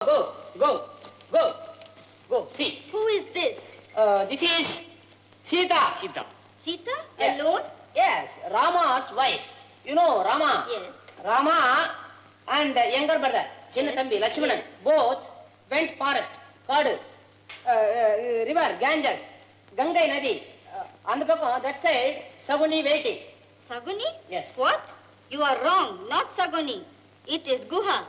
Go, go, go, go. See. Who is this? This is Sita. Sita. Sita? Yes. Alone? Yes, Rama's wife. You know Rama. Yes. Rama and younger brother, Chinna Thambi, Lakshmanan, Yes. both went forest, Kadu, river, Ganges, Gangai Nadi. On the back, that side, Saguni waiting. Saguni? Yes. What? You are wrong. Not Saguni. It is Guha.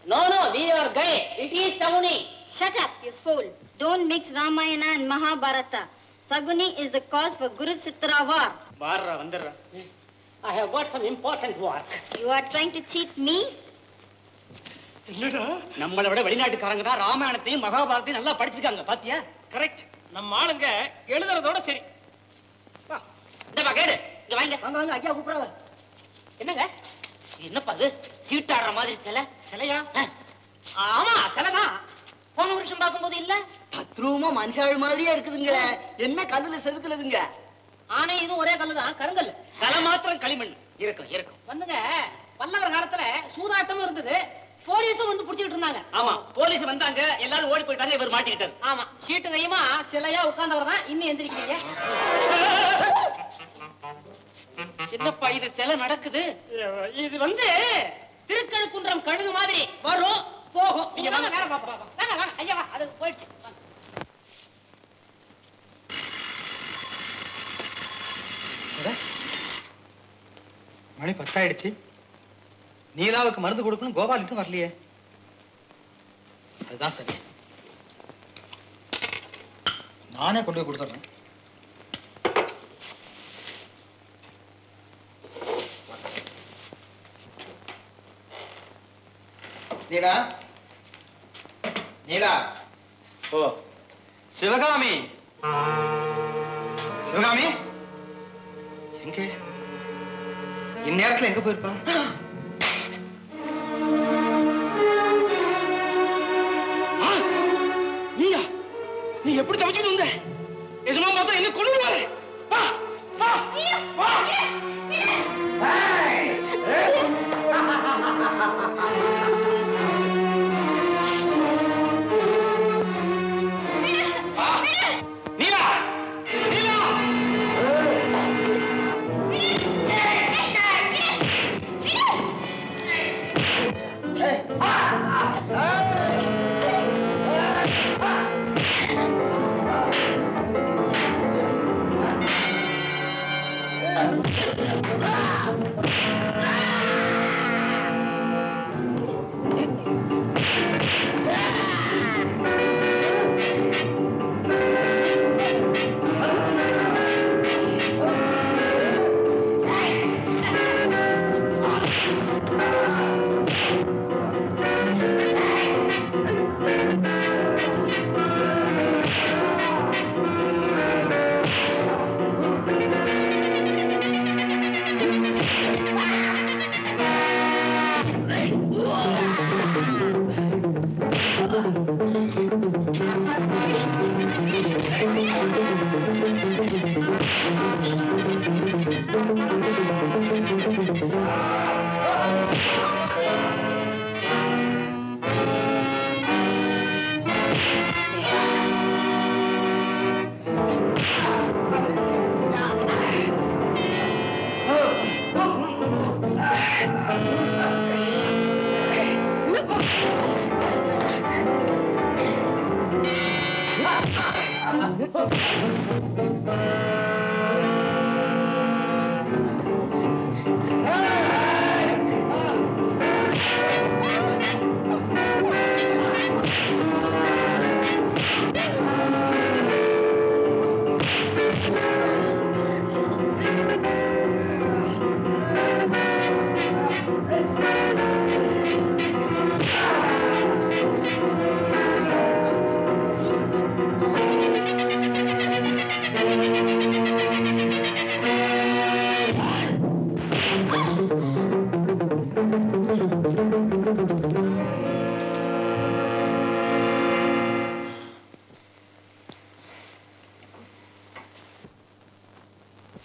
No, we are gay. It is Saguni. Shut up, you fool. Don't mix Ramayana and Mahabharata. Saguni is the cause for Guru Sitra war. Barra, Vandara. I have got some important work. You are trying to cheat me? இல்லடா நம்மளை விட வெளிநாட்டுக்காரங்க தான் ராமாயணத்தையும் மகாபாரத்தையும் நல்லா படிச்சிருக்காங்க பாத்தியா? Correct. நம்ம ஆளுங்க எழுதுறதோட சரி. இந்தப்பா கேடு. இங்க வாங்க. வாங்க ஐயா கூப்பிடாத. என்னங்க? என்னப்பா இது? சீட்டாடுற மாதிரி சிலை? சிலையா? ஆமா, சிலைதான். போன வருஷம் பார்க்கும்போது இல்ல? பத்ரூமா மனுஷாள் மாதிரியே இருக்குதுங்களே. என்ன கல்லுல செதுக்குலதுங்க? ஆனா இதுவும் ஒரே கல்லுதான், கருங்கல். தலை மாத்திரம் களிமண். இருக்கும். வந்துங்க, பல்லவர் காலத்துல சூதாட்டமும் இருந்தது. போலீஸும் வந்து புடிச்சிட்டு இருந்தாங்க. ஆமா, போலீஸ் வந்தாங்க, எல்லாரும் ஓடி போயிட்டாங்க, இவர் மாட்டிக்கிட்டாரு. ஆமா, சீட்டு கையுமா சிலையா உட்கார்ந்தவர் தான் இன்னும் எந்திரிக்கிறீங்க. என்னப்பா இது சிலை நடக்குது? இது வந்து திருக்கழுக்குன்றம் கழுகு மாதிரி வரும் போகும். நீங்க வாங்க வேற பாப்போம். வாங்க ஐயா வா, அது போயிடுச்சு. மணி 10 ஆயிடுச்சு. நீலாவுக்கு மருந்து கொடுக்கணும், கோபால் இன்னும் வரலையே. அதுதான் சரி, நானே கொண்டு போய் கொடுத்துறேன். நீலா, நீலா. ஓ, சிவகாமி. சிவகாமி எங்க? இந்நேரத்துல எங்க போயிருப்பா? நீயா? நீ எப்படி தப்பிச்சுட்டு வந்த? எதுனா பார்த்தா என்ன கொல்லுவாரு. வா வா வா. நீலா, நீலா.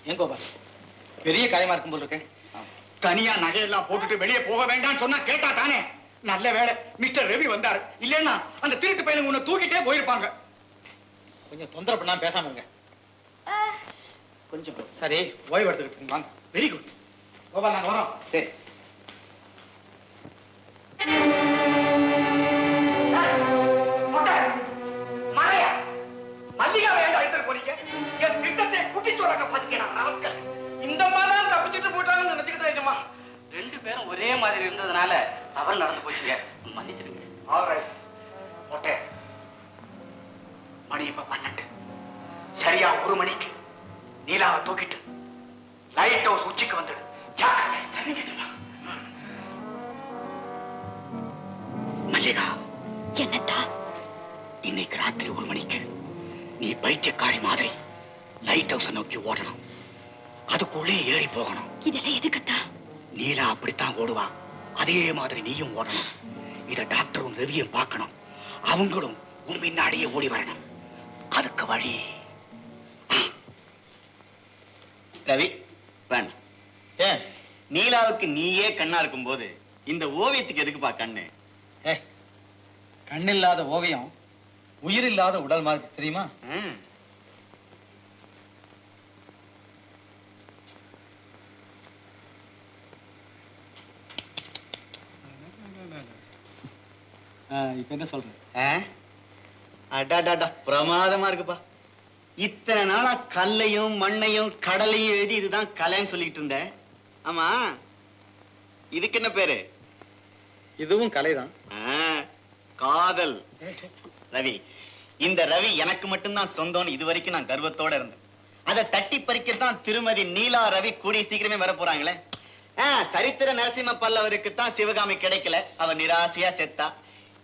ஏன் கோபால், பெரிய காயமா இருக்கும் போல் இருக்கேன். தனியா நகையெல்லாம் போட்டுட்டு வெளியே போக வேண்டாம்னு சொன்னா கேட்டா தானே? நல்ல வேளை மிஸ்டர் ரவி வந்தாரு, இல்லைன்னா அந்த திருட்டு பையனுங்க உன்னை தூக்கிட்டே போயிருப்பாங்க. கொஞ்சம் தொந்தரவு பண்ணாம பேசாம இருங்க. கொஞ்சம் சரி, ஓய்வு எடுத்துக்கிட்டு வாங்க. Very good. கோபால், நாங்க வரோம். சரி. மறையா மல்லிகா வேண்டாம் எடுத்துட்டு போறீங்க. என் திட்டத்தை குட்டி சொல்றாங்க பாத்தீங்கன்னா நமஸ்கார். இந்த மாதிரி தப்பிச்சுட்டு போயிட்டாங்கன்னு நினைச்சுக்கிட்டேன். ரெண்டு பேரும் ஒரே மாதிரி இருந்ததுனால தவறு நடந்து போச்சுங்க, மன்னிச்சிடுங்க. ஆல்ரைட். ஓகே. மணி இப்ப 12. சரியா 1 மணிக்கு நீலாவை தூக்கிட்டு லைட் ஹவுஸ் உச்சிக்கு வந்துடு. ஜாக்கிரதை. சரிங்க ஜமா. மல்லிகா, என்னத்தா? இன்னைக்கு ராத்திரி 1 மணிக்கு நீ பைத்தியக்காரி மாதிரி லைட் ஹவுஸ் நோக்கி ஓடணும். அதுக்குள்ளே ஏறி போகணும். இதெல்லாம் எதுக்குத்தா? நீலா அப்படித்தான் ஓடுவா, அதே மாதிரி நீயும் ஓடணும். இத டாக்டரும் ரவியும் பார்க்கணும். அவங்களும் உன் பின்னாடியே ஓடி வரணும். அதுக்கு வழி ரவி வேண்டாம். ஏன் நீலாவுக்கு நீயே கண்ணா இருக்கும் போது இந்த ஓவியத்துக்கு எதுக்குப்பா கண்ணு? கண்ணில்லாத ஓவியம் உயிரில்லாத உடல் மாதிரி, தெரியுமா? இப்ப என்ன சொல்றேன்? அடாடாடா, பிரமாதமா இருக்குப்பா. இத்தனை நாளா கல்லையும் மண்ணையும் கடலையும் எழுதி இதுதான் கலைன்னு சொல்லிட்டு இருந்தேன். ஆமா, இதுக்கு என்ன பேரு? இதுவும் கலைதான். காதல். ரவி, இந்த ரவி எனக்கு மட்டும்தான் சொந்தம்னு இது வரைக்கும் நான் கர்வத்தோட இருந்தேன். அதை தட்டி பறிக்கத்தான் திருமதி நீலா ரவி கூடிய சீக்கிரமே வர போறாங்களே. சரித்திர நரசிம்ம பல்லவருக்கு தான் சிவகாமி கிடைக்கல, அவர் நிராசையா செத்தா.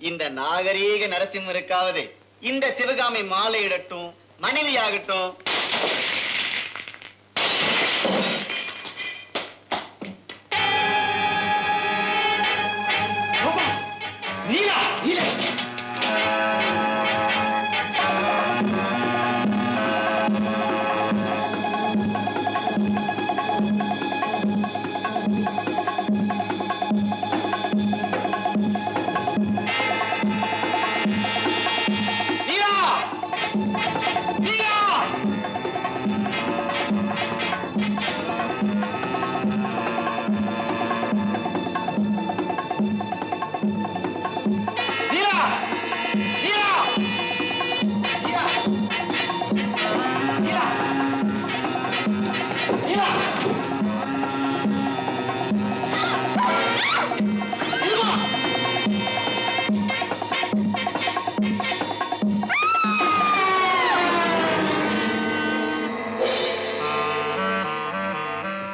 இந்த நாகரீக நரசிம்மருக்காவது இந்த சிவகாமி மாலையிடட்டும், மனைவியாகட்டும். நீலா, நீலா.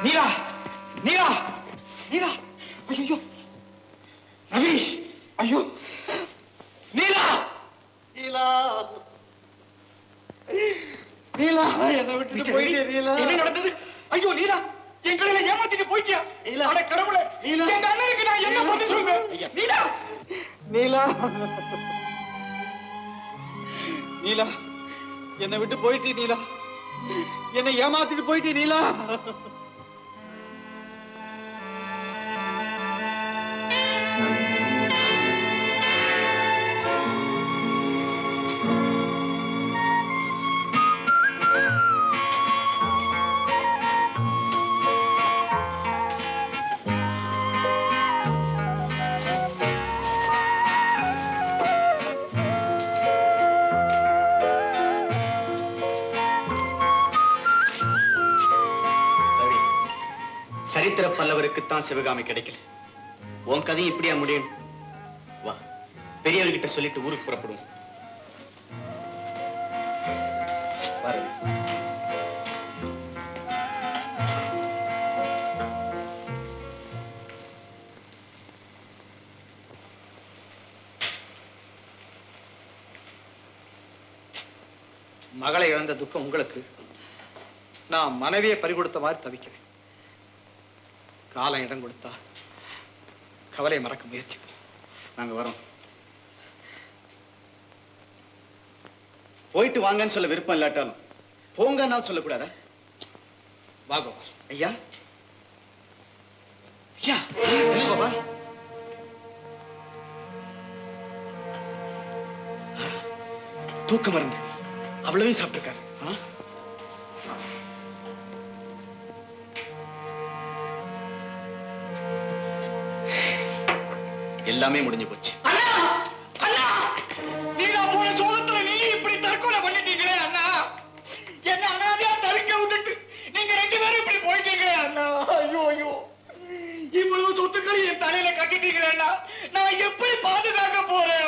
நீலா, நீலா, நீலா. ஐயோ ரவி, ஐயோ நீலா, நீலா, நீலா, என்னை விட்டுட்டு போயிட்டே. நீலா, என்ன நடந்தது? ஐயோ நீலா, எங்களை ஏமாத்திட்டு போயிட்டியா? நீலா, அட கடவுளே, நீலா, எங்க அண்ணனுக்கு நான் என்ன பண்ணி சொல்றேன்? நீலா, நீலா, நீலா, என்னை விட்டு போயிட்டே. நீலா, என்னை ஏமாத்திட்டு போயிட்டே. நீலா, ரவி, சரித்திர பல்லவருக்குத்தான் சிவகாமி கிடைக்கல. உன் கதையும் இப்படியா முடியும்? வா, பெரியவர்கிட்ட சொல்லிட்டு ஊருக்கு புறப்படுவோம். வா ரவி. மகளை இழந்த துக்கம் உங்களுக்கு, நான் மனைவியை பறிகொடுத்த மாதிரி தவிக்கிறேன். காலம் இடம் கொடுத்தா கவலை மறக்க முயற்சிப்போம். நாங்க வரோம். போயிட்டு வாங்கன்னு சொல்ல விருப்பம் இல்லாட்டாலும் போங்கன்னா சொல்லக்கூடாதா? வா கோபால். ஐயா, ஐயா, என்ன கோபால்? தூக்க மருந்து அவ்வளவையும் சாப்பிட்டுருக்காரு. எல்லாமே முடிஞ்சு போச்சு. அண்ணா அண்ணா நீங்க போன சோகத்துல நீ இப்படி தற்கொலை பண்ணிட்டீங்களே அண்ணா. என்ன அண்ணாதியா தவிக்க விட்டுட்டு நீங்க 2 பேரும் இப்படி போயிட்டீங்களே அண்ணா. ஐயோ ஐயோ இவ்வளவு சொத்துக்களை என் தலையில கட்டிட்டீங்களே அண்ணா. நான் எப்படி பாதுகாக்க போறேன்?